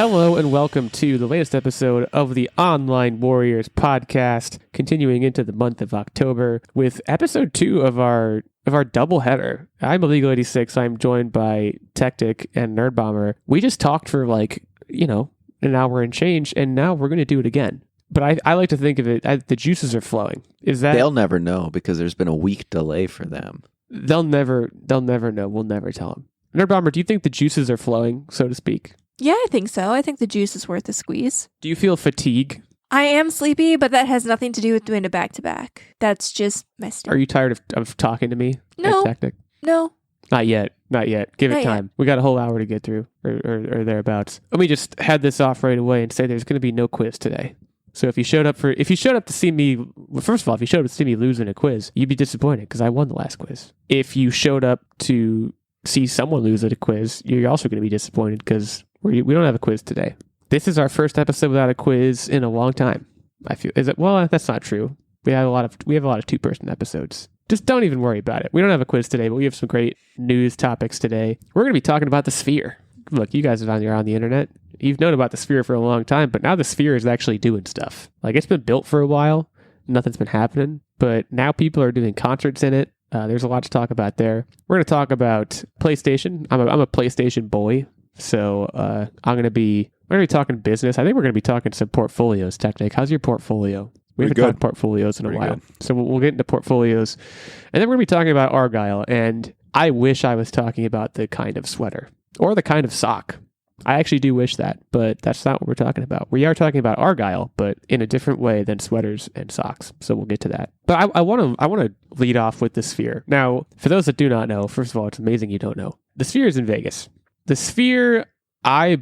Hello and welcome to the latest episode of the Online Warriors podcast, continuing into the month of October with episode 2 of our doubleheader. I'm Illeagle 86. I'm joined by Techtic and Nerdbomber. We just talked for an hour and change, and now we're going to do it again. But I like to think of it as the juices are flowing. They'll never know because there's been a week delay for them. They'll never know. We'll never tell them. Nerdbomber, do you think the juices are flowing, so to speak? Yeah, I think so. I think the juice is worth a squeeze. Do you feel fatigue? I am sleepy, but that has nothing to do with doing a back-to-back. That's just my Are you tired of talking to me? No. Techtic? No. Not yet. Give it time. We got a whole hour to get through, or thereabouts. Let me just head this off right away and say there's going to be no quiz today. So if you showed up to see me, first of all, if you showed up to see me lose in a quiz, you'd be disappointed because I won the last quiz. If you showed up to see someone lose at a quiz, you're also going to be disappointed because we don't have a quiz today. This is our first episode without a quiz in a long time. I feel that's not true. We have a lot of 2-person episodes. Just don't even worry about it. We don't have a quiz today, but we have some great news topics today. We're going to be talking about the Sphere. Look, you guys are on the internet. You've known about the Sphere for a long time, but now the Sphere is actually doing stuff. Like, it's been built for a while. Nothing's been happening, but now people are doing concerts in it. There's a lot to talk about there. We're going to talk about PlayStation. I'm a PlayStation boy, so we're going to be talking business. I think we're going to be talking some portfolios. Technic, how's your portfolio? We haven't talked portfolios in a while, so we'll get into portfolios, and then we're going to be talking about Argylle. And I wish I was talking about the kind of sweater or the kind of sock. I actually do wish that, but that's not what we're talking about. We are talking about Argylle, but in a different way than sweaters and socks. So we'll get to that. But I want to lead off with the Sphere. Now, for those that do not know, first of all, it's amazing you don't know. The Sphere is in Vegas. The Sphere, I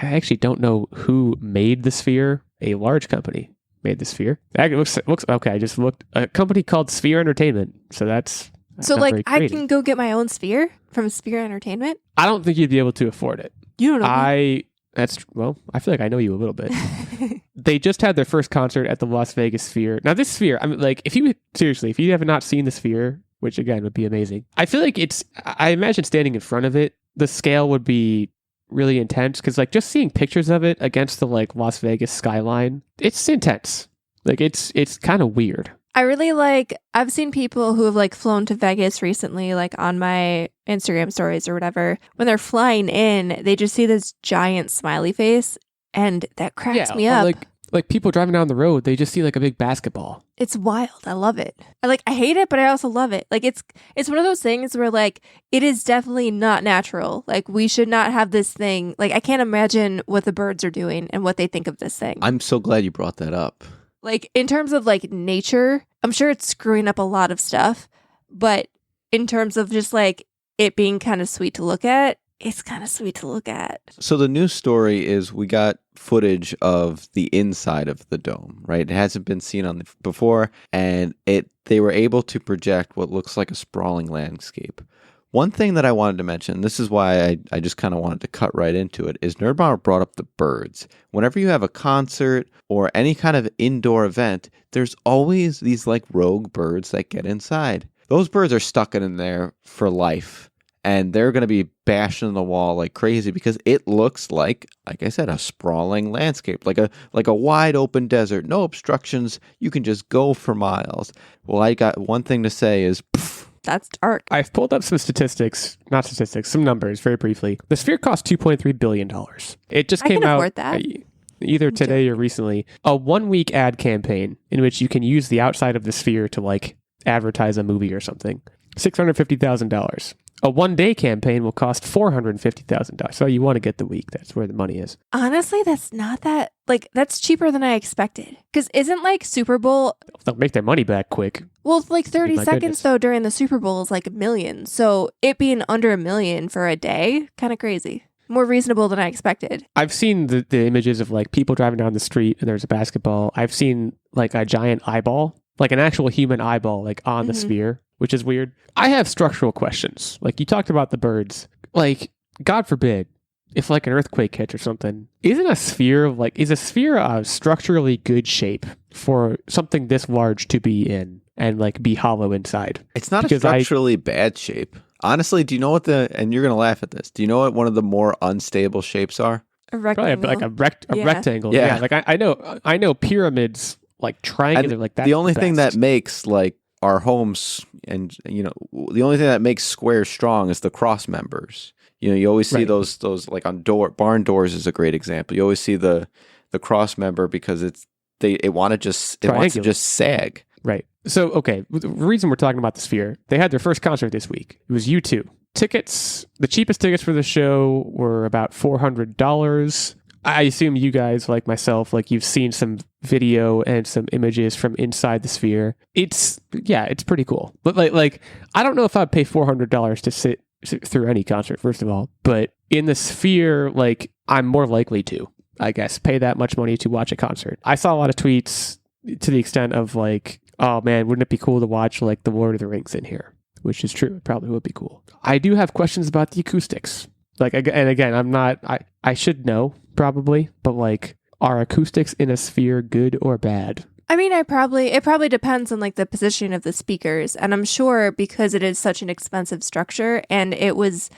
actually don't know who made the Sphere. A large company made the Sphere. It looks okay. I just looked. A company called Sphere Entertainment. So that's so like I can go get my own Sphere from Sphere Entertainment. I don't think you'd be able to afford it. You don't know. I feel like I know you a little bit. They just had their first concert at the Las Vegas Sphere. Now this Sphere, I mean, like, if you have not seen the Sphere, which again would be amazing, I feel like I imagine standing in front of it, the scale would be really intense because, like, just seeing pictures of it against the, like, Las Vegas skyline, it's intense. Like, it's kind of weird. I really I've seen people who have like flown to Vegas recently, like on my Instagram stories or whatever. When they're flying in, they just see this giant smiley face, and that cracks me up. Like people driving down the road, they just see like a big basketball. It's wild. I love it. I hate it, but I also love it. Like it's one of those things where like it is definitely not natural. Like we should not have this thing. Like I can't imagine what the birds are doing and what they think of this thing. I'm so glad you brought that up. Like, in terms of, like, nature, I'm sure it's screwing up a lot of stuff. But in terms of just, like, it being kind of sweet to look at, it's kind of sweet to look at. So the news story is we got footage of the inside of the dome, right? It hasn't been seen before, and they were able to project what looks like a sprawling landscape. One thing that I wanted to mention, this is why I just kind of wanted to cut right into it, is Nerdbomber brought up the birds. Whenever you have a concert or any kind of indoor event, there's always these like rogue birds that get inside. Those birds are stuck in there for life, and they're going to be bashing the wall like crazy because it looks like I said, a sprawling landscape, like a wide open desert, no obstructions. You can just go for miles. Well, I got one thing to say is, that's dark. I've pulled up some some numbers very briefly. The Sphere cost $2.3 billion. It just came out either today or recently. A 1-week ad campaign in which you can use the outside of the Sphere to like advertise a movie or something. $650,000. A 1-day campaign will cost $450,000. So you want to get the week. That's where the money is. Honestly, that's not that... Like, that's cheaper than I expected. Because isn't, like, Super Bowl... They'll make their money back quick. Well, it's like 30 seconds, though, during the Super Bowl is like $1 million. So it being under $1 million for a day, kind of crazy. More reasonable than I expected. I've seen the images of, like, people driving down the street and there's a basketball. I've seen, like, a giant eyeball. Like, an actual human eyeball, like, on the Sphere, which is weird. I have structural questions. Like, you talked about the birds. Like, God forbid, if like an earthquake hits or something, is a Sphere a structurally good shape for something this large to be in and like be hollow inside? It's not a structurally bad shape. Honestly, do you know what and you're going to laugh at this. Do you know what one of the more unstable shapes are? A Probably rectangle. like a Yeah. rectangle. Yeah. Like I know pyramids, like triangular, like that's the only thing that best. makes like our homes and the only thing that makes squares strong is the cross members. You always see Right. those like on barn doors is a great example. You always see the cross member because it wants to Triangular. just sag. Right. So, okay, the reason we're talking about the Sphere, they had their first concert this week. It was U2. Tickets, the cheapest tickets for the show were about $400. I assume you guys, like myself, like you've seen some video and some images from inside the Sphere. It's pretty cool. But like I don't know if I'd pay $400 to sit through any concert, first of all. But in the Sphere, like I'm more likely to, I guess, pay that much money to watch a concert. I saw a lot of tweets to the extent of like, oh man, wouldn't it be cool to watch like the Lord of the Rings in here? Which is true. It probably would be cool. I do have questions about the acoustics. Like, and again, I should know probably, but like, are acoustics in a Sphere good or bad? I mean, it probably depends on like the positioning of the speakers. And I'm sure because it is such an expensive structure and it was,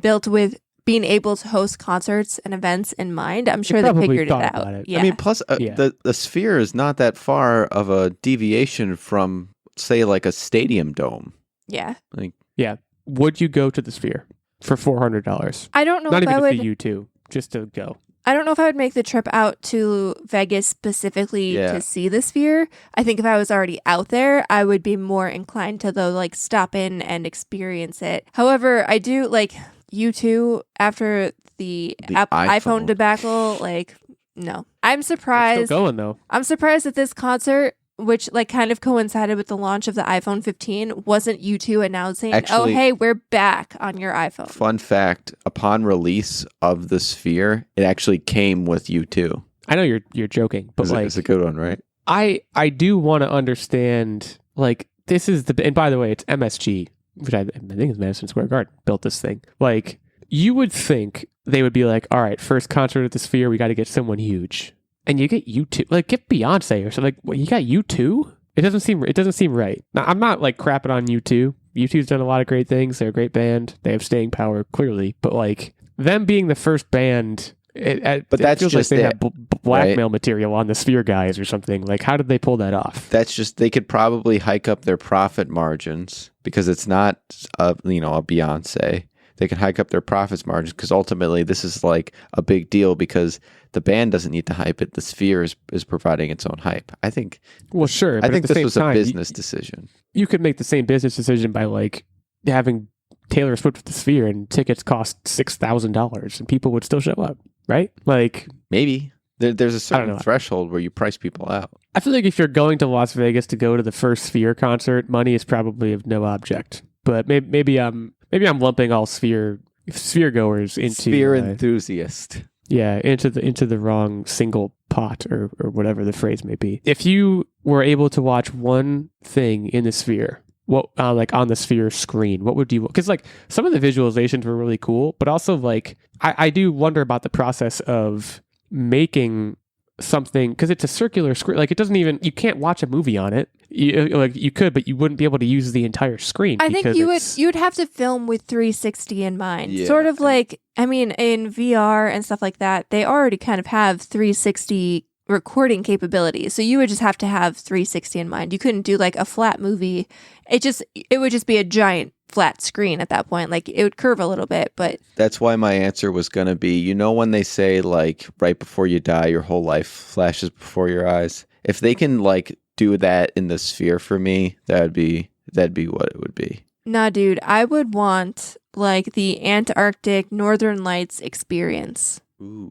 built with being able to host concerts and events in mind, I'm sure they probably figured it thought out. about it. Yeah. I mean, plus the Sphere is not that far of a deviation from, say, like a stadium dome. Yeah. Yeah. Would you go to the Sphere for $400? I don't know Not if even I to would. see U2, just to go. I don't know if I would make the trip out to Vegas specifically to see the Sphere. I think if I was already out there, I would be more inclined to though like stop in and experience it. However, I do like U2 after the iPhone debacle. Like, no, I'm surprised. Still going though. I'm surprised that this concert, which like kind of coincided with the launch of the iPhone 15, wasn't U2 announcing, Actually, "Oh, hey, we're back on your iPhone." Fun fact: upon release of the Sphere, it actually came with U2. I know you're joking, but It's a good one, right? I do want to understand, like, this is and by the way, it's MSG, which I think is Madison Square Garden, built this thing. Like, you would think they would be like, all right, first concert at the Sphere, we got to get someone huge. And you get U2, like get Beyonce or something. Like, what, you got U2? It doesn't seem right. Now, I'm not like crapping on U2. U2's done a lot of great things. They're a great band. They have staying power, clearly. But like them being the first band, but that's feels just like they it, have blackmail material on the Sphere guys or something. Like, how did they pull that off? That's just, they could probably hike up their profit margins because it's not a Beyonce. They can hike up their profits margins because ultimately this is like a big deal because the band doesn't need to hype it. The Sphere is providing its own hype. I think. Well, sure. I But think at the this same was time, a business decision. You could make the same business decision by like having Taylor Swift at the Sphere and tickets cost $6,000 and people would still show up, right? Like, Maybe there's a certain know. threshold where you price people out. I feel like if you're going to Las Vegas to go to the first Sphere concert, money is probably of no object. But maybe I'm lumping all Sphere goers into Sphere enthusiast. Yeah, into the wrong single pot or whatever the phrase may be. If you were able to watch one thing in the Sphere, what like on the Sphere screen, what would you? Because like some of the visualizations were really cool, but also like I do wonder about the process of making something, because it's a circular screen. Like, it doesn't even, you can't watch a movie on it. You could, but you wouldn't be able to use the entire screen. I think you'd have to film with 360 in mind. Yeah. Sort of like, I mean, in VR and stuff like that, they already kind of have 360 recording capabilities. So you would just have to have 360 in mind. You couldn't do like a flat movie. It would just be a giant flat screen at that point. Like, it would curve a little bit, but That's why my answer was going to be, when they say like right before you die, your whole life flashes before your eyes. If they can like do that in the Sphere for me, that'd be what it would be. nah, dude, I would want like the Antarctic Northern Lights experience. Ooh.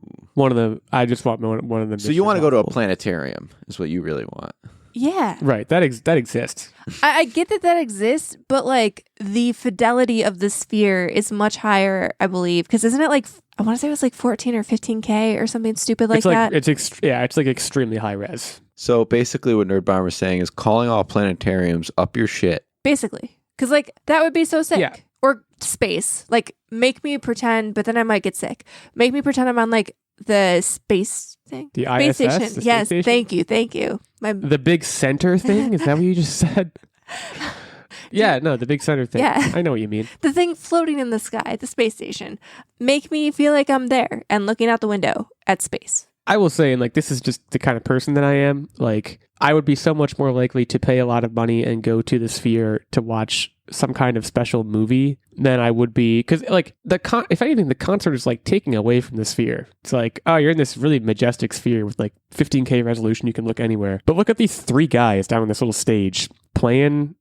I just want one of them. So you want to go to a planetarium is what you really want. Yeah. Right, that exists. I get that exists, but like the fidelity of the Sphere is much higher, I believe, because isn't it like, I want to say it was like 14 or 15K or something stupid like that? It's like extremely high res. So basically what Nerdbomber is saying is calling all planetariums up your shit. Basically. Because like that would be so sick. Yeah. Or space. Like, make me pretend, but then I might get sick. Make me pretend I'm on like the space thing. The space ISS, station. the space Yes, station? thank you. The big center thing? Is that what you just said? Yeah, no, the big center thing. Yeah. I know what you mean. The thing floating in the sky, the space station, make me feel like I'm there and looking out the window at space. I will say, and like, this is just the kind of person that I am. Like, I would be so much more likely to pay a lot of money and go to the Sphere to watch some kind of special movie than I would be, because like if anything, the concert is like taking away from the Sphere. It's like, oh, you're in this really majestic Sphere with like 15K resolution, you can look anywhere, but look at these three guys down on this little stage playing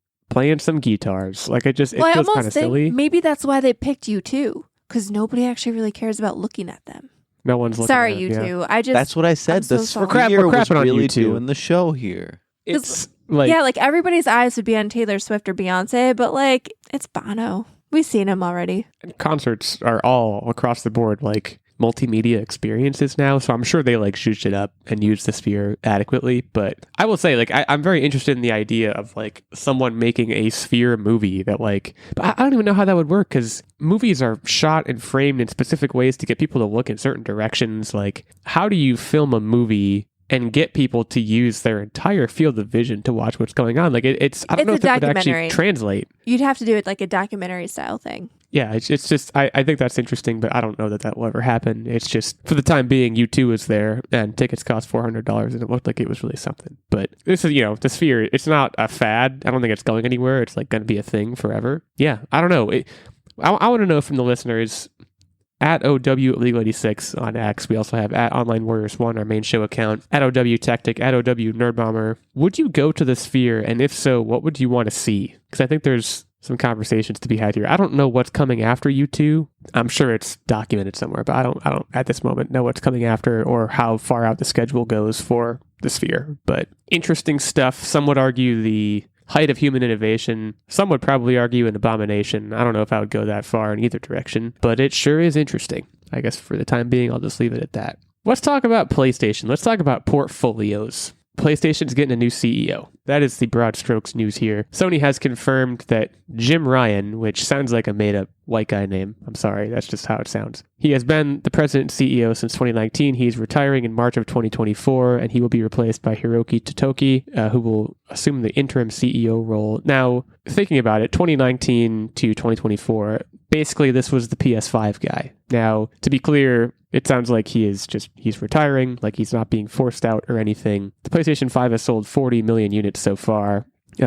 some guitars. Like, it feels kind of silly. Maybe that's why they picked you too, because nobody actually really cares about looking at them. No one's looking. Sorry, at you yeah. two. I just That's what I said. I'm so The sorry. Sphere We're was crapping on really you two. doing the show here. It's like, yeah, like everybody's eyes would be on Taylor Swift or Beyonce, but like it's Bono. We've seen him already. concerts are all across the board like multimedia experiences now, so I'm sure they like zhuzh it up and use the Sphere adequately. But I will say, like, I'm very interested in the idea of like someone making a Sphere movie that like, but I don't even know how that would work, because movies are shot and framed in specific ways to get people to look in certain directions. Like, how do you film a movie and get people to use their entire field of vision to watch what's going on? Like, it's I don't know if that would actually translate. You'd have to do it like a documentary style thing. Yeah, it's just, I think that's interesting, but I don't know that will ever happen. It's just, for the time being, U2 was there, and tickets cost $400, and it looked like it was really something. But this is, the Sphere, it's not a fad. I don't think it's going anywhere. It's like going to be a thing forever. Yeah, I don't know. I want to know from the listeners, at OW-Illeagle86 on X. We also have at Online Warriors 1, our main show account, at OW Techtic, at OW Nerdbomber. Would you go to the Sphere? And if so, what would you want to see? Because I think there's some conversations to be had here. I don't know what's coming after U2. I'm sure it's documented somewhere, but I don't at this moment know what's coming after or how far out the schedule goes for the Sphere. But interesting stuff. Some would argue the height of human innovation. Some would probably argue an abomination. I don't know if I would go that far in either direction, but it sure is interesting. I guess for the time being, I'll just leave it at that. Let's talk about PlayStation. Let's talk about portfolios. PlayStation's getting a new CEO. That is the broad strokes news here. Sony has confirmed that Jim Ryan, which sounds like a made-up white guy name. I'm sorry, that's just how it sounds. He has been the president and CEO since 2019. He's retiring in March of 2024, and he will be replaced by Hiroki Totoki, who will assume the interim CEO role. Now, thinking about it, 2019 to 2024, basically this was the PS5 guy. Now, to be clear, it sounds like he's retiring, like he's not being forced out or anything. The PlayStation 5 has sold 40 million units so far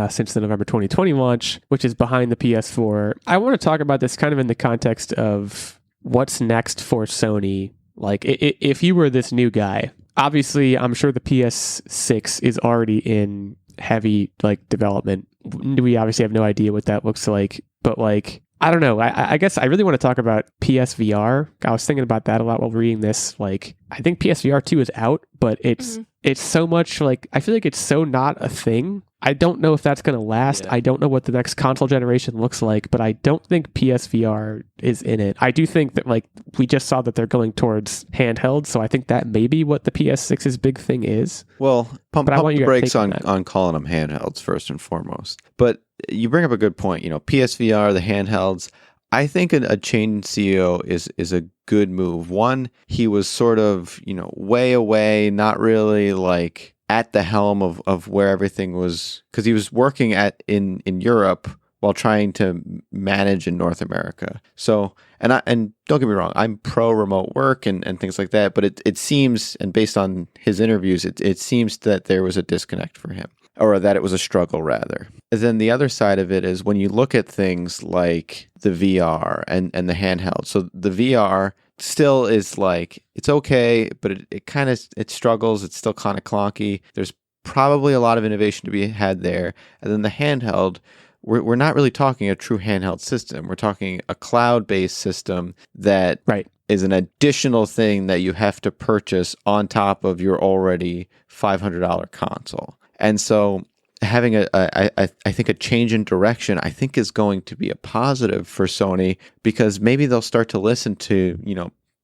since the November 2020 launch, which is behind the PS4. I want to talk about this kind of in the context of what's next for Sony. Like, if you were this new guy, obviously, I'm sure the PS6 is already in heavy like development. We obviously have no idea what that looks like, but like, I don't know. I guess I really want to talk about PSVR. I was thinking about that a lot while reading this. Like, I think PSVR 2 is out, but it's so much like, I feel like it's so not a thing. I don't know if that's going to last. Yeah. I don't know what the next console generation looks like, but I don't think PSVR is in it. I do think that, like, we just saw that they're going towards handheld, so I think that may be what the PS6's big thing is. Well, pump the brakes on calling them handhelds first and foremost. But you bring up a good point. PSVR, the handhelds. I think a change in CEO is a good move. One, he was sort of, way away, not really like at the helm of where everything was, because he was working in Europe while trying to manage in North America. So, and don't get me wrong, I'm pro remote work and things like that, but it seems, and based on his interviews, it seems that there was a disconnect for him, or that it was a struggle rather. And then the other side of it is when you look at things like the VR and the handheld. So the VR still is like, it's okay, but it struggles. It's still kind of clunky. There's probably a lot of innovation to be had there. And then the handheld, we're not really talking a true handheld system. We're talking a cloud-based system that is an additional thing that you have to purchase on top of your already $500 console. And so having I think a change in direction, I think, is going to be a positive for Sony, because maybe they'll start to listen to,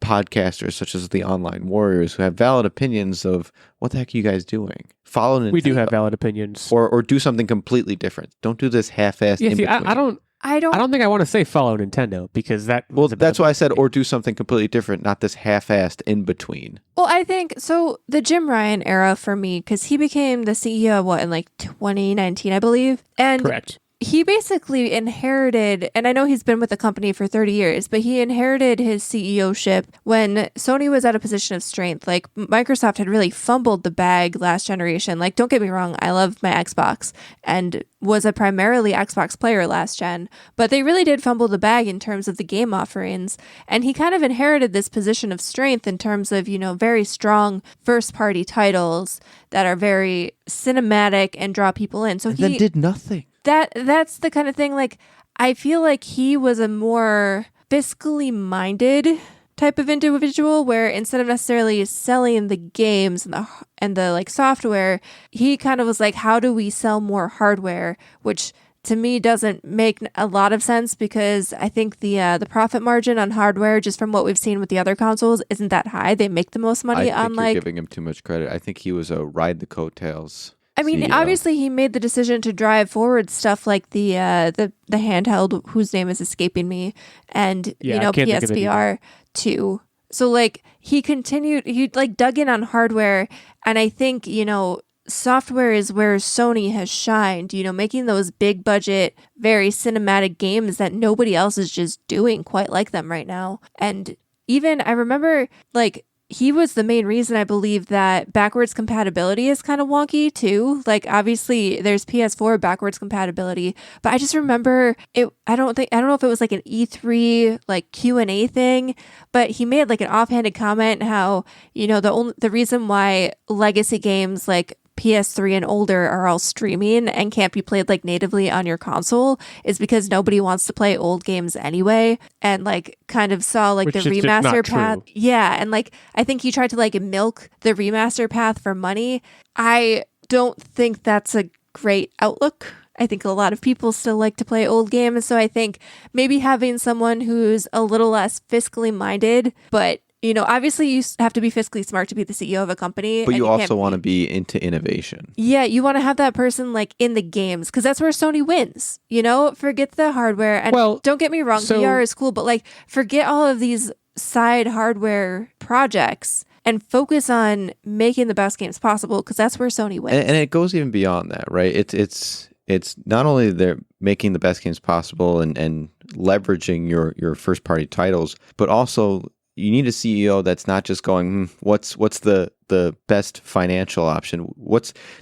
podcasters such as the Online Warriors who have valid opinions of what the heck are you guys doing? Follow Nintendo. We do have valid opinions. Or do something completely different. Don't do this half-assed in between. I don't think I want to say follow Nintendo, because that's why I said or do something completely different, not this half-assed in between. Well, I think so. The Jim Ryan era for me, because he became the CEO in like 2019, I believe. And correct. he basically inherited, and I know he's been with the company for 30 years, but he inherited his CEO-ship when Sony was at a position of strength. Like, Microsoft had really fumbled the bag last generation. Like, don't get me wrong, I love my Xbox and was a primarily Xbox player last gen, but they really did fumble the bag in terms of the game offerings. And he kind of inherited this position of strength in terms of, very strong first-party titles that are very cinematic and draw people in. So and then did nothing. That's the kind of thing, like, I feel like he was a more fiscally minded type of individual where instead of necessarily selling the games and the like software, he kind of was like, how do we sell more hardware? Which to me doesn't make a lot of sense because I think the profit margin on hardware, just from what we've seen with the other consoles, isn't that high. They make the most money on you're giving him too much credit. I think he was a ride the coattails. I mean, CEO. Obviously, he made the decision to drive forward stuff like the handheld, whose name is escaping me, and PSVR 2. So like he like dug in on hardware, and I think software is where Sony has shined. Making those big budget, very cinematic games that nobody else is just doing quite like them right now. And even I remember like. He was the main reason I believe that backwards compatibility is kind of wonky too. Like obviously there's PS4 backwards compatibility, but I just remember it. I don't know if it was like an E3 like Q&A thing, but he made like an offhanded comment how the reason why legacy games like PS3 and older are all streaming and can't be played like natively on your console is because nobody wants to play old games anyway, and like kind of saw like Which the is remaster just path. not true. Yeah, and like I think he tried to like milk the remaster path for money. I don't think that's a great outlook. I think a lot of people still like to play old games, so I think maybe having someone who's a little less fiscally minded, but obviously you have to be fiscally smart to be the CEO of a company. But you also want to be into innovation. Yeah, you want to have that person like in the games because that's where Sony wins. Forget the hardware. And don't get me wrong, VR is cool, but like forget all of these side hardware projects and focus on making the best games possible because that's where Sony wins. And it goes even beyond that, right? It's not only they're making the best games possible and leveraging your first party titles, but also you need a CEO that's not just going, what's the best financial option?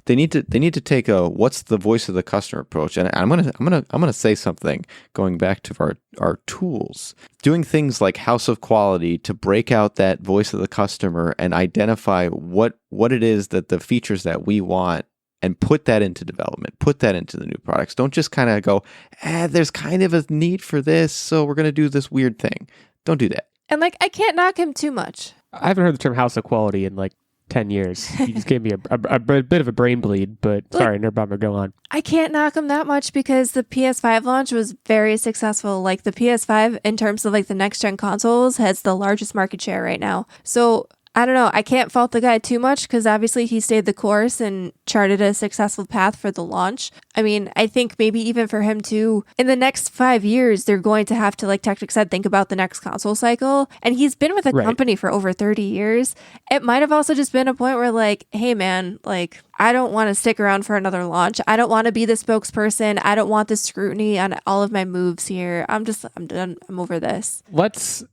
They need to take a what's the voice of the customer approach. And I'm gonna say something going back to our tools, doing things like House of Quality to break out that voice of the customer and identify what it is that the features that we want. And put that into development, put that into the new products. Don't just kind of go, there's kind of a need for this, so we're going to do this weird thing. Don't do that. And like, I can't knock him too much. I haven't heard the term House of Quality in like 10 years. He just gave me a bit of a brain bleed, but sorry, Nerdbomber, go on. I can't knock him that much because the PS5 launch was very successful. Like the PS5, in terms of like the next gen consoles, has the largest market share right now. So I don't know. I can't fault the guy too much because obviously he stayed the course and charted a successful path for the launch. I mean, I think maybe even for him too, in the next 5 years, they're going to have to, like Techtic said, think about the next console cycle. And he's been with the company for over 30 years. It might have also just been a point where like, hey man, like I don't want to stick around for another launch. I don't want to be the spokesperson. I don't want the scrutiny on all of my moves here. I'm done. I'm over this. Let's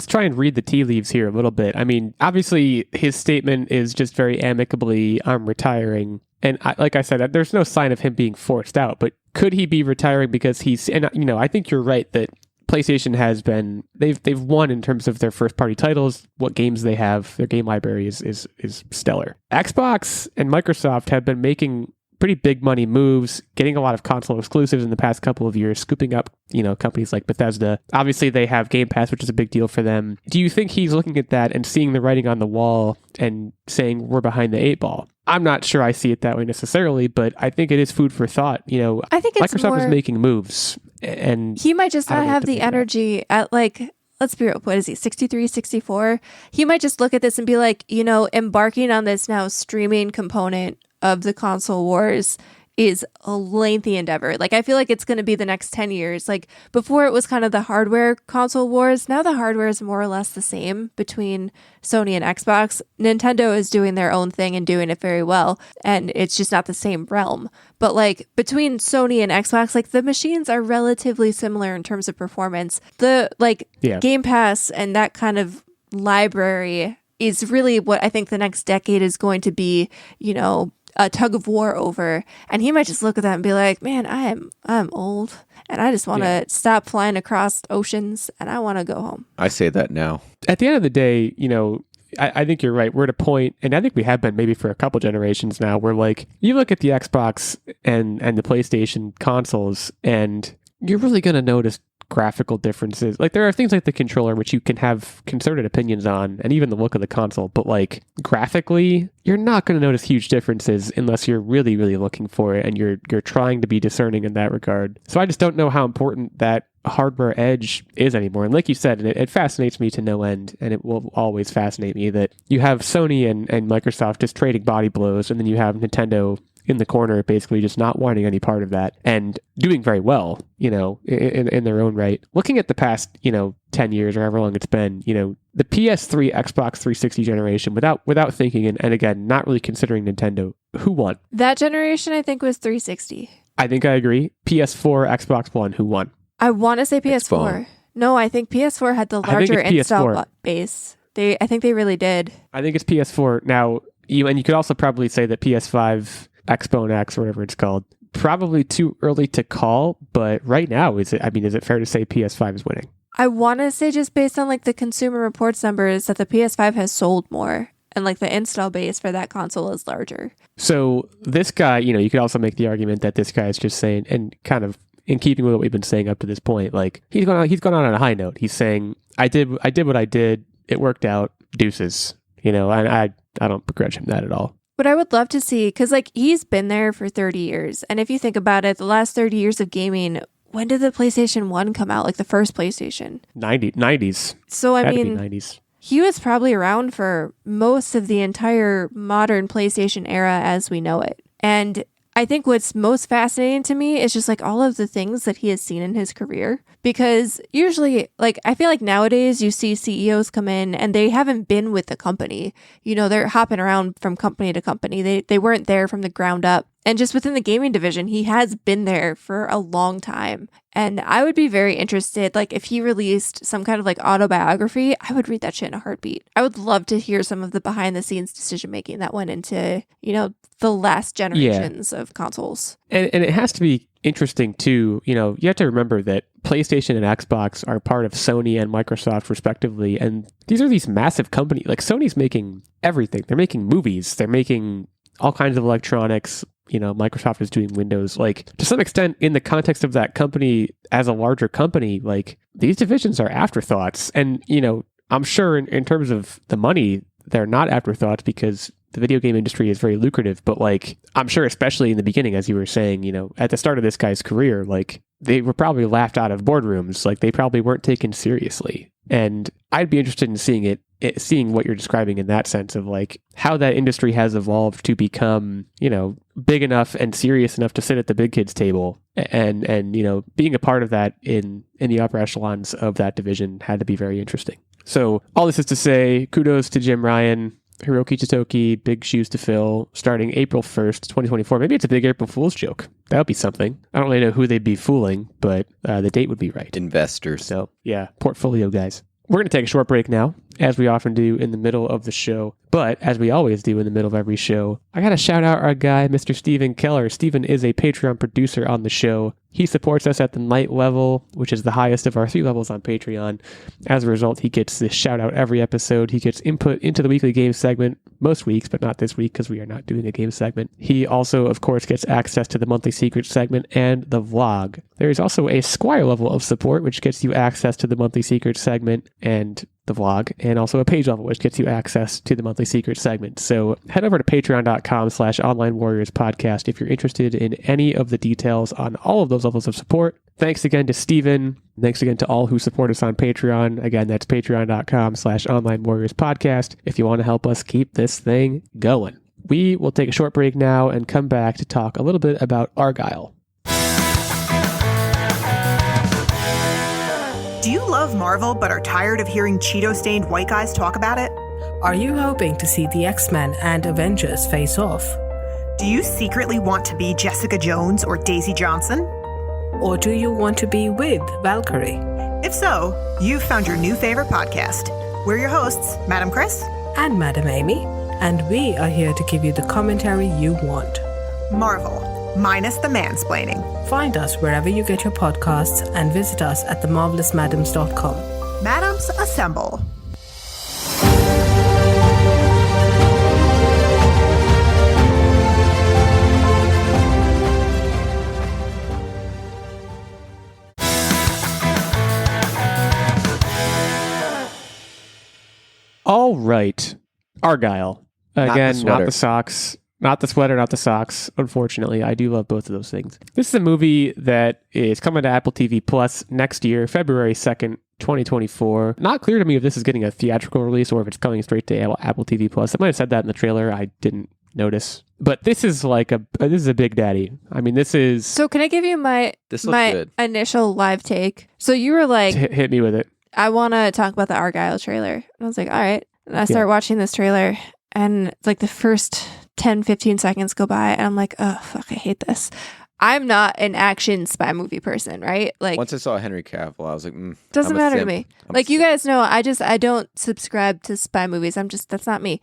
try and read the tea leaves here a little bit. I mean, obviously his statement is just very amicably, I'm retiring. And like I said, there's no sign of him being forced out, but could he be retiring because I think you're right that PlayStation has been, they've won in terms of their first party titles. What games they have, their game library is stellar. Xbox and Microsoft have been making pretty big money moves, getting a lot of console exclusives in the past couple of years, scooping up, companies like Bethesda. Obviously they have Game Pass, which is a big deal for them. Do you think he's looking at that and seeing the writing on the wall and saying we're behind the 8 ball? I'm not sure I see it that way necessarily, but I think it is food for thought. I think Microsoft is making moves, and he might just not have the energy at like, let's be real, what is he, 63, 64? He might just look at this and be like, embarking on this now streaming component of the console wars is a lengthy endeavor. Like, I feel like it's going to be the next 10 years. Like, before it was kind of the hardware console wars. Now the hardware is more or less the same between Sony and Xbox. Nintendo is doing their own thing and doing it very well, and it's just not the same realm. But like, between Sony and Xbox, like, the machines are relatively similar in terms of performance. The Game Pass and that kind of library is really what I think the next decade is going to be, you know, a tug of war over. And he might just look at that and be like, man, I'm old and I just want to stop flying across oceans and I want to go home. I say that now. At the end of the day, you know, I think you're right. We're at a point, and I think we have been maybe for a couple generations now, where like you look at the Xbox and the PlayStation consoles and you're really going to notice graphical differences. Like, there are things like the controller, which you can have concerted opinions on, and even the look of the console, but like graphically, you're not going to notice huge differences unless you're really, really looking for it and you're trying to be discerning in that regard. So I just don't know how important that hardware edge is anymore. And like you said, and it fascinates me to no end, and it will always fascinate me, that you have Sony and Microsoft just trading body blows, and then you have Nintendo in the corner, basically just not wanting any part of that and doing very well, you know, in their own right. Looking at the past, you know, 10 years or however long it's been, you know, the PS3, Xbox 360 generation, without thinking, and again, not really considering Nintendo, who won? That generation, I think, was 360. I think I agree. PS4, Xbox One, who won? I want to say PS4. No, I think PS4 had the larger install base. I think they really did. I think it's PS4. Now, you could also probably say that PS5 Xbone X, or whatever it's called, probably too early to call, but right now, is it fair to say PS5 is winning? I want to say, just based on like the Consumer Reports numbers, that the PS5 has sold more, and like the install base for that console is larger. So this guy, you know, you could also make the argument that this guy is just saying, and kind of in keeping with what we've been saying up to this point, like he's gone on a high note. He's saying, I did what I did, it worked out, deuces. You know, and I don't begrudge him that at all. But I would love to see, because like he's been there for 30 years. And if you think about it, the last 30 years of gaming, when did the PlayStation 1 come out? Like the first PlayStation? 90s. So I mean, 90s. He was probably around for most of the entire modern PlayStation era as we know it. And I think what's most fascinating to me is just like all of the things that he has seen in his career. Because usually, like, I feel like nowadays you see CEOs come in and they haven't been with the company. You know, they're hopping around from company to company. They weren't there from the ground up. And just within the gaming division, he has been there for a long time. And I would be very interested, like, if he released some kind of like autobiography, I would read that shit in a heartbeat. I would love to hear some of the behind the scenes decision making that went into, you know, the last generations of consoles. And it has to be interesting too. You know, you have to remember that PlayStation and Xbox are part of Sony and Microsoft respectively. And these are these massive companies. Like, Sony's making everything. They're making movies. They're making all kinds of electronics. You know, Microsoft is doing Windows. Like, to some extent, in the context of that company as a larger company, like, these divisions are afterthoughts. And, you know, I'm sure in terms of the money, they're not afterthoughts because the video game industry is very lucrative. But, like, I'm sure, especially in the beginning, as you were saying, you know, at the start of this guy's career, like, they were probably laughed out of boardrooms. Like, they probably weren't taken seriously. And I'd be interested in seeing what you're describing in that sense of like how that industry has evolved to become, you know, big enough and serious enough to sit at the big kids table, and you know, being a part of that in the upper echelons of that division had to be very interesting. So all this is to say, kudos to Jim Ryan, Hiroki Totoki, big shoes to fill, starting April 1st, 2024. Maybe it's a big April Fool's joke. That would be something. I don't really know who they'd be fooling, but the date would be right. Investors. So yeah, portfolio guys. We're going to take a short break now, as we often do in the middle of the show. But as we always do in the middle of every show, I got to shout out our guy, Mr. Steven Keller. Steven is a Patreon producer on the show. He supports us at the night level, which is the highest of our 3 levels on Patreon. As a result, he gets this shout out every episode. He gets input into the weekly game segment most weeks, but not this week because we are not doing a game segment. He also, of course, gets access to the monthly secret segment and the vlog. There is also a Squire level of support, which gets you access to the monthly secret segment and the vlog, and also a page level, which gets you access to the monthly secret segment. So head over to patreon.com/onlinewarriorspodcast if you're interested in any of the details on all of those levels of support. Thanks again to Steven. Thanks again to all who support us on Patreon. Again, that's patreon.com/onlinewarriorspodcast if you want to help us keep this thing going. We will take a short break now and come back to talk a little bit about Argylle. Do you love Marvel but are tired of hearing Cheeto-stained white guys talk about it? Are you hoping to see the X-Men and Avengers face off? Do you secretly want to be Jessica Jones or Daisy Johnson? Or do you want to be with Valkyrie? If so, you've found your new favorite podcast. We're your hosts, Madam Chris And Madam Amy, and we are here to give you the commentary you want. Marvel, minus the mansplaining. Find us wherever you get your podcasts and visit us at themarvelousmadams.com. Madams, assemble. All right. Argylle. Again, not the socks. Not the sweater, not the socks. Unfortunately, I do love both of those things. This is a movie that is coming to Apple TV Plus next year, February 2nd, 2024. Not clear to me if this is getting a theatrical release or if it's coming straight to Apple TV Plus. I might have said that in the trailer. I didn't notice. But this is like this is a big daddy. I mean, this is... So can I give you my good. initial live take? So you were like... Hit me with it. I want to talk about the Argylle trailer. And I was like, all right. And I start watching this trailer, and it's like the first 10, 15 seconds go by, and I'm like, oh, fuck, I hate this. I'm not an action spy movie person, right? Like, once I saw Henry Cavill, I was like, doesn't matter to me. Like, you guys know, I don't subscribe to spy movies. That's not me.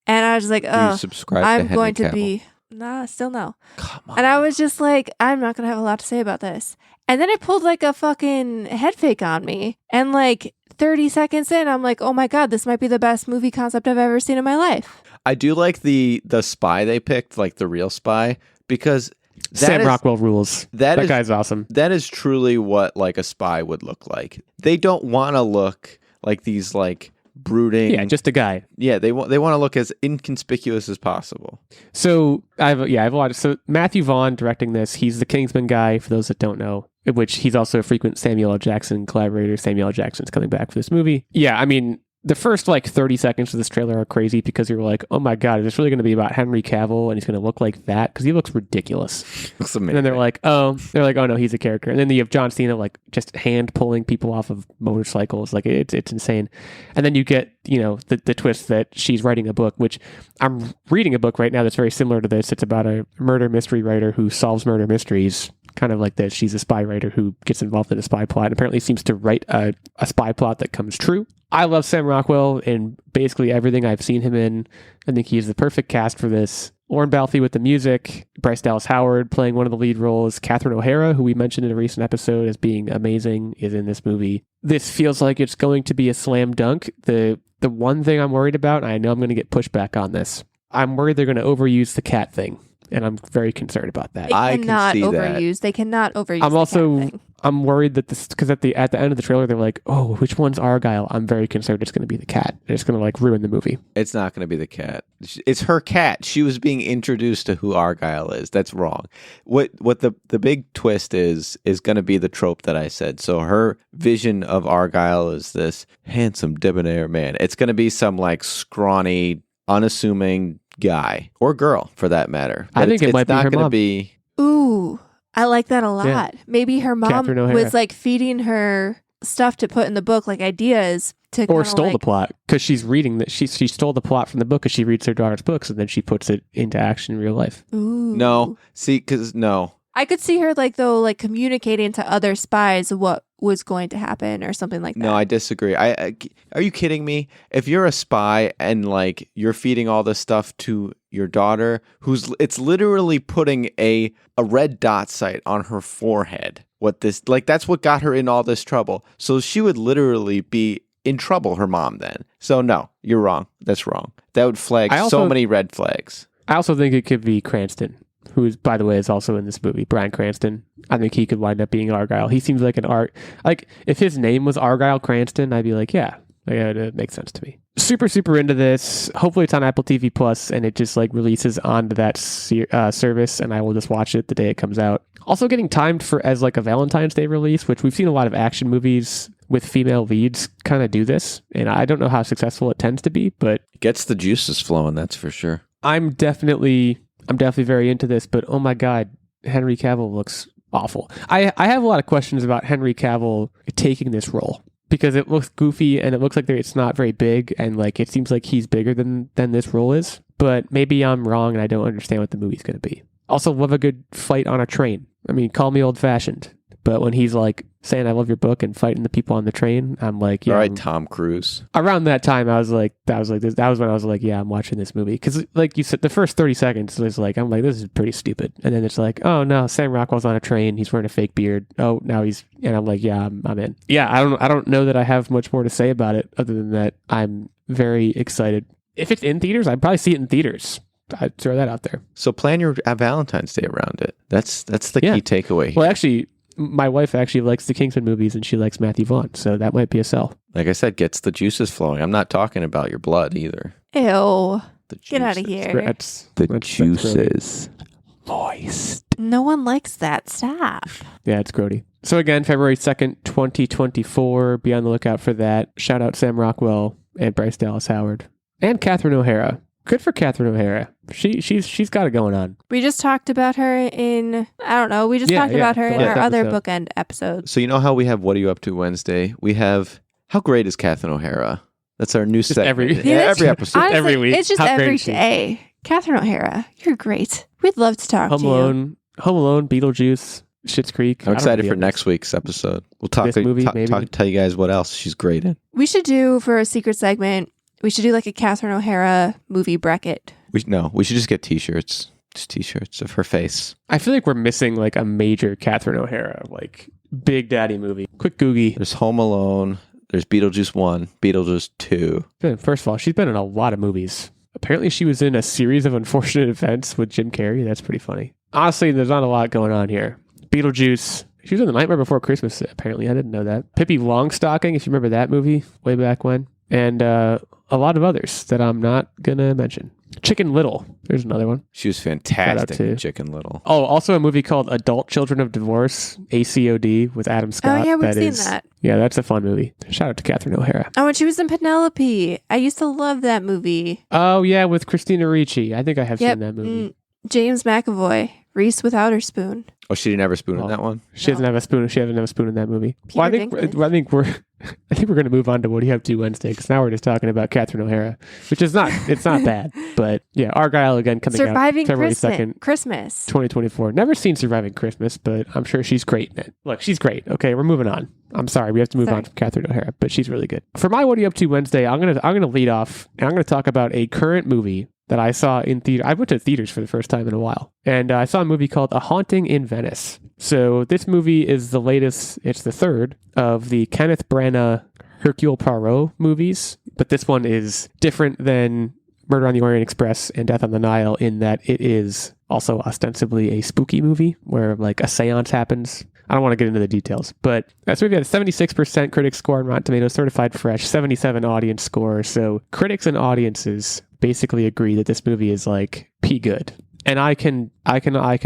And I was just like, oh, I'm going to be, nah, still no. Come on. And I was just like, I'm not going to have a lot to say about this. And then it pulled like a fucking head fake on me. And like 30 seconds in, I'm like, oh my God, this might be the best movie concept I've ever seen in my life. I do like the spy they picked, like the real spy, because Sam Rockwell rules. That guy's awesome. That is truly what like a spy would look like. They don't want to look like these like brooding. Yeah, just a guy. Yeah, they want to look as inconspicuous as possible. So I have a lot. So Matthew Vaughn directing this. He's the Kingsman guy. For those that don't know, which he's also a frequent Samuel L. Jackson collaborator. Samuel L. Jackson's coming back for this movie. Yeah, I mean, the first like 30 seconds of this trailer are crazy because you're like, oh my God, is this really going to be about Henry Cavill and he's going to look like that? Because he looks ridiculous. Looks amazing. And then they're like, oh no, he's a character. And then you have John Cena like just hand pulling people off of motorcycles. Like it's insane. And then you get, the twist that she's writing a book, which I'm reading a book right now that's very similar to this. It's about a murder mystery writer who solves murder mysteries. Kind of like this. She's a spy writer who gets involved in a spy plot and apparently seems to write a spy plot that comes true. I love Sam Rockwell in basically everything I've seen him in. I think he's the perfect cast for this. Lauren Balfe with the music, Bryce Dallas Howard playing one of the lead roles, Catherine O'Hara, who we mentioned in a recent episode as being amazing, is in this movie. This feels like it's going to be a slam dunk. The one thing I'm worried about, and I know I'm going to get pushback on this, I'm worried they're going to overuse the cat thing. And I'm very concerned about that. They cannot overuse. I'm worried that this, because at the end of the trailer, they're like, oh, which one's Argylle? I'm very concerned it's going to be the cat. It's going to like ruin the movie. It's not going to be the cat. It's her cat. She was being introduced to who Argylle is. That's wrong. What the big twist is going to be the trope that I said. So her vision of Argylle is this handsome, debonair man. It's going to be some like scrawny, unassuming guy or girl for that matter. But I think it might be her mom. Ooh, I like that a lot. Yeah. Maybe her mom was like feeding her stuff to put in the book, like ideas to or stole the plot because she's reading that she stole the plot from the book because she reads her daughter's books and then she puts it into action in real life. Ooh. No, no. I could see her like communicating to other spies what was going to happen or something like that. No, I disagree. Are you kidding me? If you're a spy and like you're feeding all this stuff to your daughter, it's literally putting a red dot sight on her forehead. That's what got her in all this trouble. So she would literally be in trouble, her mom then. So no, you're wrong. That's wrong. That would flag so many red flags. I also think it could be Cranston, who is, by the way, is also in this movie. Bryan Cranston. I think he could wind up being Argylle. He seems like if his name was Argylle Cranston, I'd be like, yeah, it makes sense to me. Super, super into this. Hopefully it's on Apple TV Plus and it just like releases onto that service and I will just watch it the day it comes out. Also getting timed as like a Valentine's Day release, which we've seen a lot of action movies with female leads kind of do this. And I don't know how successful it tends to be, but... It gets the juices flowing, that's for sure. I'm definitely very into this, but oh my God, Henry Cavill looks awful. I have a lot of questions about Henry Cavill taking this role because it looks goofy and it looks like it's not very big, and like it seems like he's bigger than this role is. But maybe I'm wrong and I don't understand what the movie's going to be. Also, love a good fight on a train. I mean, call me old-fashioned, but when he's like saying "I love your book" and fighting the people on the train, I'm like, yeah. All right, Tom Cruise. Around that time, that was when I was like, yeah, I'm watching this movie because, like you said, the first 30 seconds was like, I'm like, this is pretty stupid, and then it's like, oh no, Sam Rockwell's on a train, he's wearing a fake beard. Oh, now and I'm like, yeah, I'm in. Yeah, I don't know that I have much more to say about it other than that I'm very excited. If it's in theaters, I'd probably see it in theaters. I'd throw that out there. So plan your Valentine's Day around it. That's the key takeaway. Well, actually, my wife actually likes the Kingsman movies and she likes Matthew Vaughn, so that might be a sell. Like I said, gets the juices flowing. I'm not talking about your blood either. Ew. The Get out of here. That's juices. Moist. No one likes that. Stop. Yeah, it's grody. So again, February 2nd, 2024. Be on the lookout for that. Shout out Sam Rockwell and Bryce Dallas Howard. And Catherine O'Hara. Good for Catherine O'Hara. She's got it going on. We just talked about her in, I don't know, talked about her in our other bookend episode. So you know how we have What Are You Up To Wednesday? We have How Great Is Catherine O'Hara? That's our new segment. Every episode. Honestly, every week. It's just every day. Catherine O'Hara, you're great. We'd love to talk to you. Home Alone, Beetlejuice, Schitt's Creek. I'm excited for next week's episode. We'll talk this movie, maybe. Tell you guys what else she's great in. We should do, for a secret segment, we should do like a Catherine O'Hara movie bracket. We should just get t-shirts. Just t-shirts of her face. I feel like we're missing like a major Catherine O'Hara, like Big Daddy movie. Quick Googie. There's Home Alone. There's Beetlejuice 1, Beetlejuice 2. First of all, she's been in a lot of movies. Apparently she was in a series of unfortunate events with Jim Carrey. That's pretty funny. Honestly, there's not a lot going on here. Beetlejuice. She was in The Nightmare Before Christmas, apparently. I didn't know that. Pippi Longstocking, if you remember that movie way back when. And a lot of others that I'm not going to mention. Chicken Little. There's another one. She was fantastic in Chicken Little. Oh, also a movie called Adult Children of Divorce, ACOD, with Adam Scott. Oh, yeah, we've seen that. Yeah, that's a fun movie. Shout out to Catherine O'Hara. Oh, and she was in Penelope. I used to love that movie. Oh, yeah, with Christina Ricci. I think I have seen that movie. James McAvoy. Reese without her spoon. Oh, she didn't have her spoon in that one? She doesn't have a spoon. She doesn't have a spoon in that movie. Well, I think we're going to move on to What Do You Have to Wednesday, because now we're just talking about Catherine O'Hara, which is not bad. But yeah, Argylle again coming out February 2nd, Christmas 2024. Never seen Surviving Christmas, but I'm sure she's great in it. Look, she's great. Okay, we're moving on. I'm sorry, we have to move on from Catherine O'Hara, but she's really good. For my What Do You Up To Wednesday, I'm gonna lead off, and I'm gonna talk about a current movie that I saw in theater. I went to theaters for the first time in a while, and I saw a movie called A Haunting in Venice. So this movie is the latest. It's the third of the Kenneth Branagh Hercule Poirot movies, but this one is different than Murder on the Orient Express and Death on the Nile in that it is also ostensibly a spooky movie where like a seance happens. I don't want to get into the details, but this movie had a 76% critic score on Rotten Tomatoes, certified fresh, 77 audience score. So critics and audiences basically agree that this movie is like P good. And I can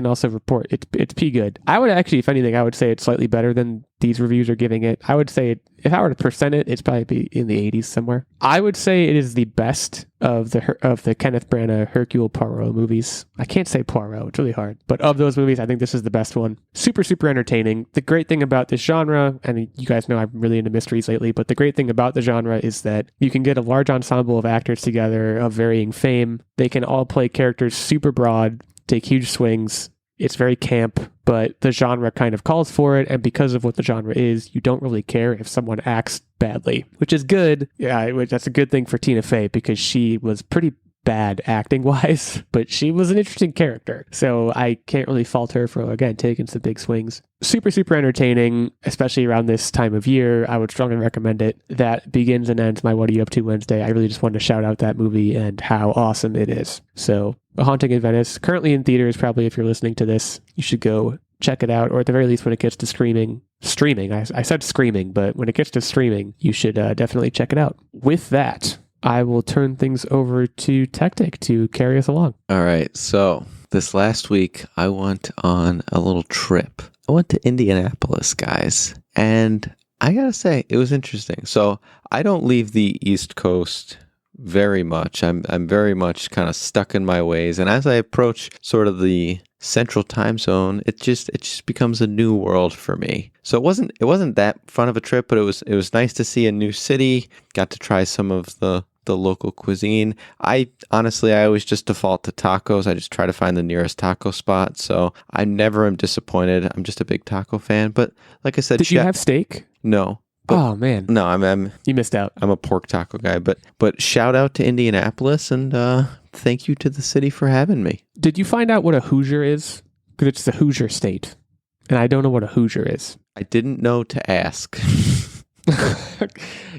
also report it's P good. I would actually, if anything, I would say it's slightly better than these reviews are giving it. I would say if I were to percent it, it's probably be in the 80s somewhere. I would say it is the best of the Kenneth Branagh Hercule Poirot movies. I can't say Poirot, it's really hard. But of those movies, I think this is the best one. Super, super entertaining. The great thing about this genre, and you guys know I'm really into mysteries lately, but the great thing about the genre is that you can get a large ensemble of actors together of varying fame. They can all play characters super broad, take huge swings. It's very camp, but the genre kind of calls for it. And because of what the genre is, you don't really care if someone acts badly, which is good. Yeah, that's a good thing for Tina Fey because she was pretty bad acting wise, but she was an interesting character. So I can't really fault her for, again, taking some big swings. Super, super entertaining, especially around this time of year. I would strongly recommend it. That begins and ends my What Are You Up To Wednesday. I really just wanted to shout out that movie and how awesome it is. So A Haunting in Venice, currently in theaters. Probably if you're listening to this, you should go check it out, or at the very least when it gets to streaming, I said screaming, but when it gets to streaming, you should definitely check it out. With that, I will turn things over to Techtic to carry us along. All right. So this last week, I went on a little trip. I went to Indianapolis, guys. And I got to say, it was interesting. So I don't leave the East Coast very much. I'm very much kind of stuck in my ways, and as I approach sort of the central time zone, it just becomes a new world for me. So it wasn't that fun of a trip, but it was nice to see a new city. Got to try some of the local cuisine. I always just default to tacos. I just try to find the nearest taco spot. So I never am disappointed. I'm just a big taco fan. But like I said, did you have steak? No. But, oh man, no, I'm you missed out. I'm a pork taco guy, but shout out to Indianapolis and thank you to the city for having me. Did you find out what a Hoosier is? Because it's the Hoosier state, and I don't know what a Hoosier is. I didn't know to ask.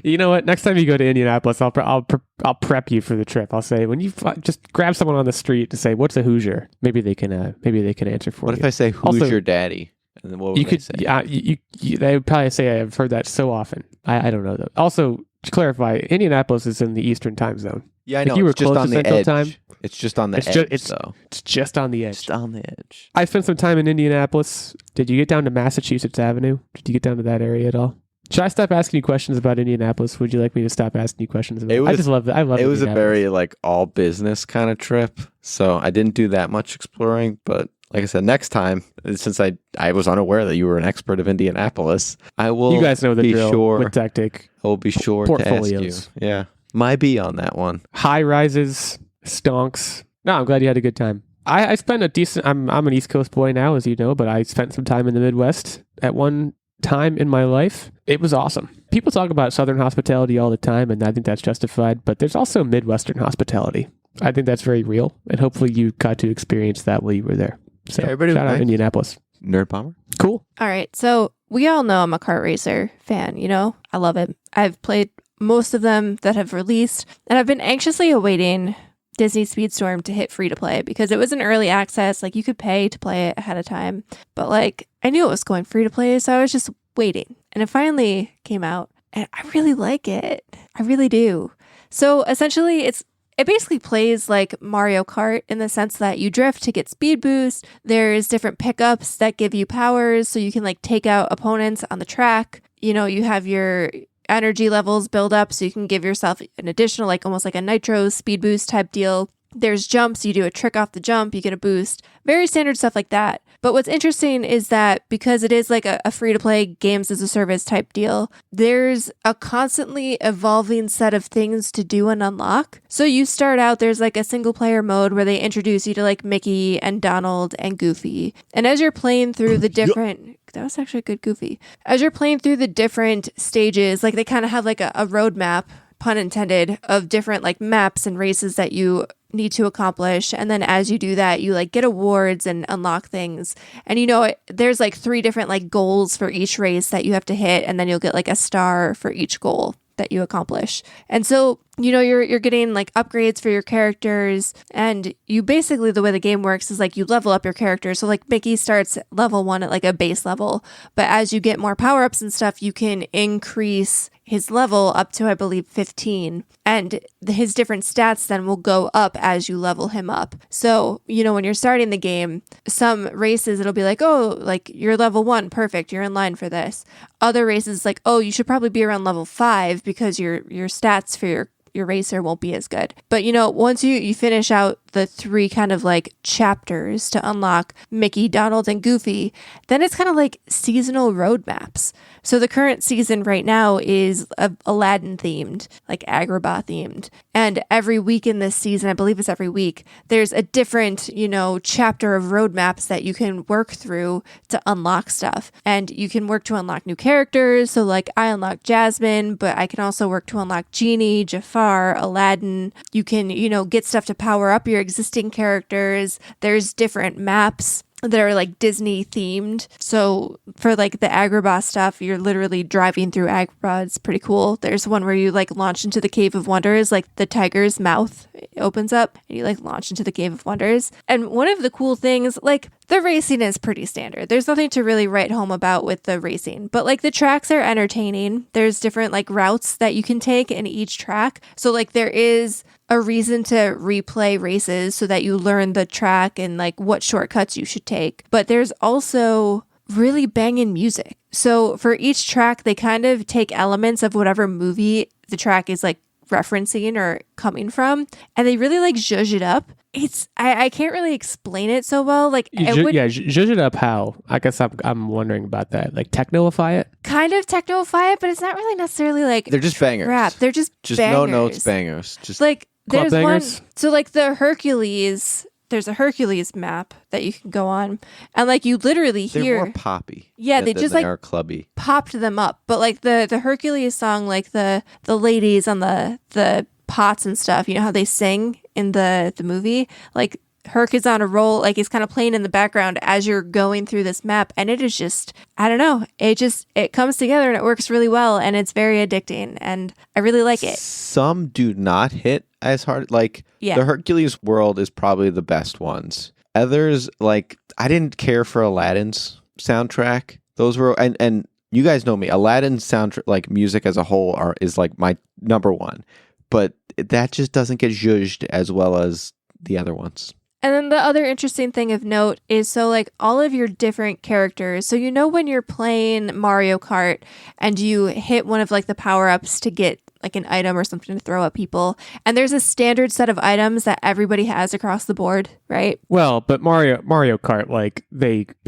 You know what? Next time you go to Indianapolis, I'll prep you for the trip. I'll say when you just grab someone on the street to say what's a Hoosier. Maybe they can answer for you. What if I say who's your daddy? And then what would they say? They would probably say I've heard that so often. I don't know though. Also, to clarify, Indianapolis is in the Eastern time zone. Yeah, I know. You were just on the edge. Time, it's just on the edge, though. It's just on the edge. Just on the edge. I spent some time in Indianapolis. Did you get down to Massachusetts Avenue? Did you get down to that area at all? Should I stop asking you questions about Indianapolis? Would you like me to stop asking you questions about it? I just love it. I love it. It was a very all business kind of trip. So I didn't do that much exploring, but like I said, next time, since I was unaware that you were an expert of Indianapolis, I will. You guys know the drill with Techtic. I will be sure to ask you. Yeah, my B on that one. High rises, stonks. No, I'm glad you had a good time. I spent a decent. I'm an East Coast boy now, as you know, but I spent some time in the Midwest at one time in my life. It was awesome. People talk about Southern hospitality all the time, and I think that's justified. But there's also Midwestern hospitality. I think that's very real, and hopefully you got to experience that while you were there. So everybody shout out Indianapolis. Nerdbomber. Cool. All right. So we all know I'm a kart racer fan, I love it. I've played most of them that have released, and I've been anxiously awaiting Disney Speedstorm to hit free to play because it was an early access. You could pay to play it ahead of time, but I knew it was going free to play, so I was just waiting. And it finally came out, and I really like it. I really do. So essentially, it basically plays like Mario Kart in the sense that you drift to get speed boost. There's different pickups that give you powers so you can take out opponents on the track. You have your energy levels build up so you can give yourself an additional almost like a nitro speed boost type deal. There's jumps. You do a trick off the jump, you get a boost. Very standard stuff like that. But what's interesting is that because it is a free-to-play games as a service type deal, there's a constantly evolving set of things to do and unlock. So you start out, there's a single-player mode where they introduce you to Mickey and Donald and Goofy. And as you're playing through the different... That was actually a good Goofy. As you're playing through the different stages, they kind of have a roadmap, pun intended, of different maps and races that you need to accomplish. And then as you do that, you get awards and unlock things. And there's 3 different goals for each race that you have to hit, and then you'll get a star for each goal that you accomplish. And so, you're getting upgrades for your characters, and you basically, the way the game works is you level up your character. So Mickey starts level 1 at a base level, but as you get more power-ups and stuff, you can increase his level up to, I believe, 15. And his different stats then will go up as you level him up. So, when you're starting the game, some races, it'll be you're level 1, perfect, you're in line for this. Other races, you should probably be around level 5 because your stats for your racer won't be as good. But once you finish out the 3 kind of chapters to unlock Mickey, Donald, and Goofy, then it's kind of seasonal roadmaps. So the current season right now is Aladdin themed, Agrabah themed. And every week in this season, I believe it's every week, there's a different, chapter of roadmaps that you can work through to unlock stuff. And you can work to unlock new characters. So I unlocked Jasmine, but I can also work to unlock Genie, Jafar, Aladdin. You can, get stuff to power up your existing characters. There's different maps that are Disney themed. So for the Agrabah stuff, you're literally driving through Agrabah. It's pretty cool. There's one where you launch into the Cave of Wonders, the tiger's mouth opens up and you launch into the Cave of Wonders. And one of the cool things, the racing is pretty standard. There's nothing to really write home about with the racing, but the tracks are entertaining. There's different routes that you can take in each track. So there is a reason to replay races so that you learn the track and what shortcuts you should take. But there's also really banging music. So for each track, they kind of take elements of whatever movie the track is referencing or coming from, and they really like zhuzh it up. It's I can't really explain it so well. Like zhuzh it up how? I guess I'm wondering about that. Like technoify it? Kind of technoify it, but it's not really necessarily like they're just bangers. Rap. They're just bangers. No notes bangers. Just like there's bangers? one. So like the Hercules. There's a Hercules map that you can go on, and like you literally hear they're more poppy. Yeah, they just like are clubby. Popped them up, but like the Hercules song, like the ladies on the pots and stuff. You know how they sing in the movie, like Herc is on a roll, like he's kind of playing in the background as you're going through this map, and it is just, I don't know, it comes together and it works really well, and it's very addicting, and I really like it. Some do not hit as hard. Like the Hercules world is probably the best ones. Others, like I didn't care for Aladdin's soundtrack. Those were and you guys know me. Aladdin's soundtrack, like music as a whole, is like my number one. But that just doesn't get zhuzhed as well as the other ones. And then the other interesting thing of note is, so like all of your different characters, so you know when you're playing Mario Kart and you hit one of like the power-ups to get like an item or something to throw at people, and there's a standard set of items that everybody has across the board, right? Well, but Mario Kart, like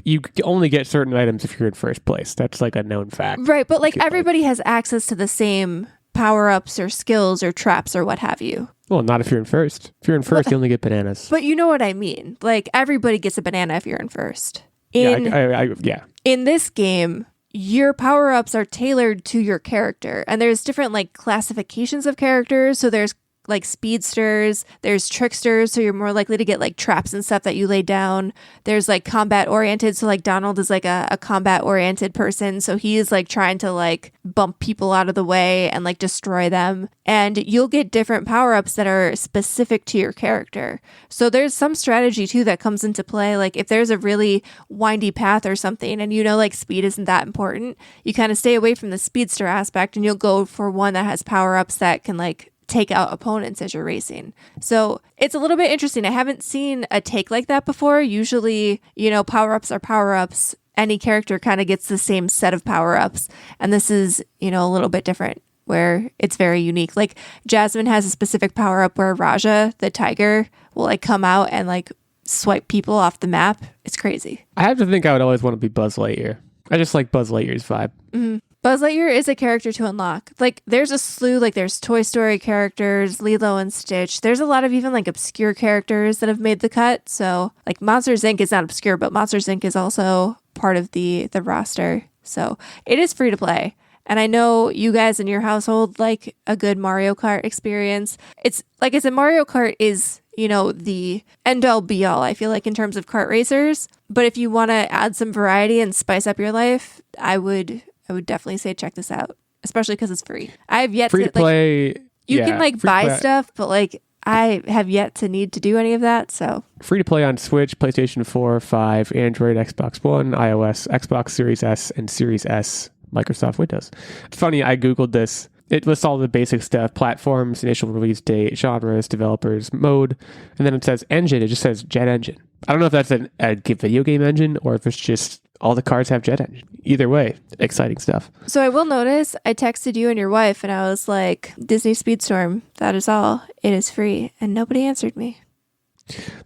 you only get certain items if you're in first place. That's like a known fact. Right, but like everybody has access to the same power-ups or skills or traps or what have you. Well, not if you're in first. If you're in first, you only get bananas. But you know what I mean. Like, everybody gets a banana if you're in first. Yeah. In this game, your power-ups are tailored to your character. And there's different, like, classifications of characters. So there's, like, speedsters. There's tricksters, so you're more likely to get, like, traps and stuff that you lay down. There's, like, combat-oriented. So, like, Donald is, like, a combat-oriented person. So he's, like, trying to, like, bump people out of the way and, like, destroy them. And you'll get different power-ups that are specific to your character. So there's some strategy, too, that comes into play. Like, if there's a really windy path or something and you know, like, speed isn't that important, you kind of stay away from the speedster aspect and you'll go for one that has power-ups that can, like, take out opponents as you're racing. So it's a little bit interesting. I haven't seen a take like that before. Usually, you know, power-ups are power-ups. Any character kind of gets the same set of power-ups. And this is, you know, a little bit different where it's very unique. Like Jasmine has a specific power-up where Raja, the tiger, will like come out and like swipe people off the map. It's crazy. I have to think I would always want to be Buzz Lightyear. I just like Buzz Lightyear's vibe. Mm-hmm. Buzz Lightyear is a character to unlock. Like, there's a slew, like, there's Toy Story characters, Lilo and Stitch. There's a lot of even, like, obscure characters that have made the cut. So, like, Monsters, Inc. is not obscure, but Monsters, Inc. is also part of the roster. So, it is free to play. And I know you guys in your household like a good Mario Kart experience. It's, like I said, Mario Kart is, you know, the end-all be-all, I feel like, in terms of kart racers. But if you want to add some variety and spice up your life, I would definitely say check this out, especially because it's free. I have yet free to play. You can like buy stuff, but like I have yet to need to do any of that. So free to play on Switch, PlayStation 4, 5, Android, Xbox One, iOS, Xbox Series S, and Series S, Microsoft Windows. It's funny, I Googled this. It lists all the basic stuff: platforms, initial release date, genres, developers, mode, and then it says engine. It just says Jet Engine. I don't know if that's a video game engine or if it's just all the cars have Jet Engine. Either way, exciting stuff. So I will notice I texted you and your wife and I was like, Disney Speedstorm, that is all. It is free. And nobody answered me.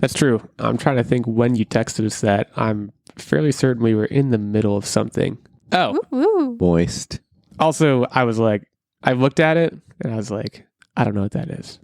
That's true. I'm trying to think when you texted us that. I'm fairly certain we were in the middle of something. Oh. Woo-woo. Moist. Also, I was like, I looked at it and I was like, I don't know what that is.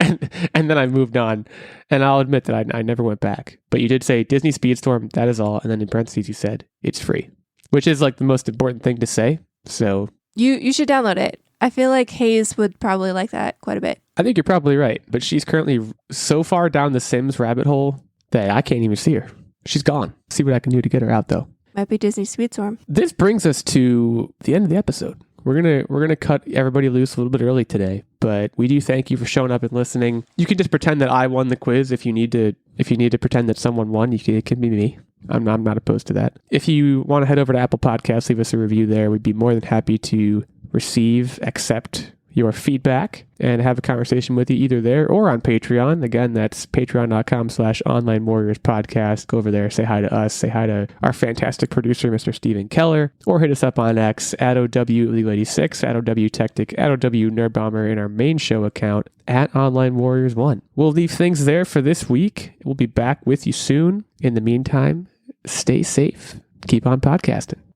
and then I moved on, and I'll admit that I never went back. But you did say Disney Speedstorm, that is all, and then in parentheses you said it's free, which is like the most important thing to say. So you should download it. I feel like Hayes would probably like that quite a bit. I think you're probably right, but she's currently so far down the Sims rabbit hole that I can't even see her. She's gone. See what I can do to get her out, though. Might be Disney Speedstorm. This brings us to the end of the episode. We're gonna cut everybody loose a little bit early today, but we do thank you for showing up and listening. You can just pretend that I won the quiz if you need to. If you need to pretend that someone won, it can be me. I'm not opposed to that. If you want to head over to Apple Podcasts, leave us a review there. We'd be more than happy to receive, accept your feedback and have a conversation with you either there or on Patreon. Again, that's patreon.com/Online Warriors Podcast. Go over there, say hi to us, say hi to our fantastic producer, Mr. Stephen Keller, or hit us up on X at @OW86, at OW Techtic, at OW Nerdbomber, in our main show account at Online Warriors 1. We'll leave things there for this week. We'll be back with you soon. In the meantime, stay safe. Keep on podcasting.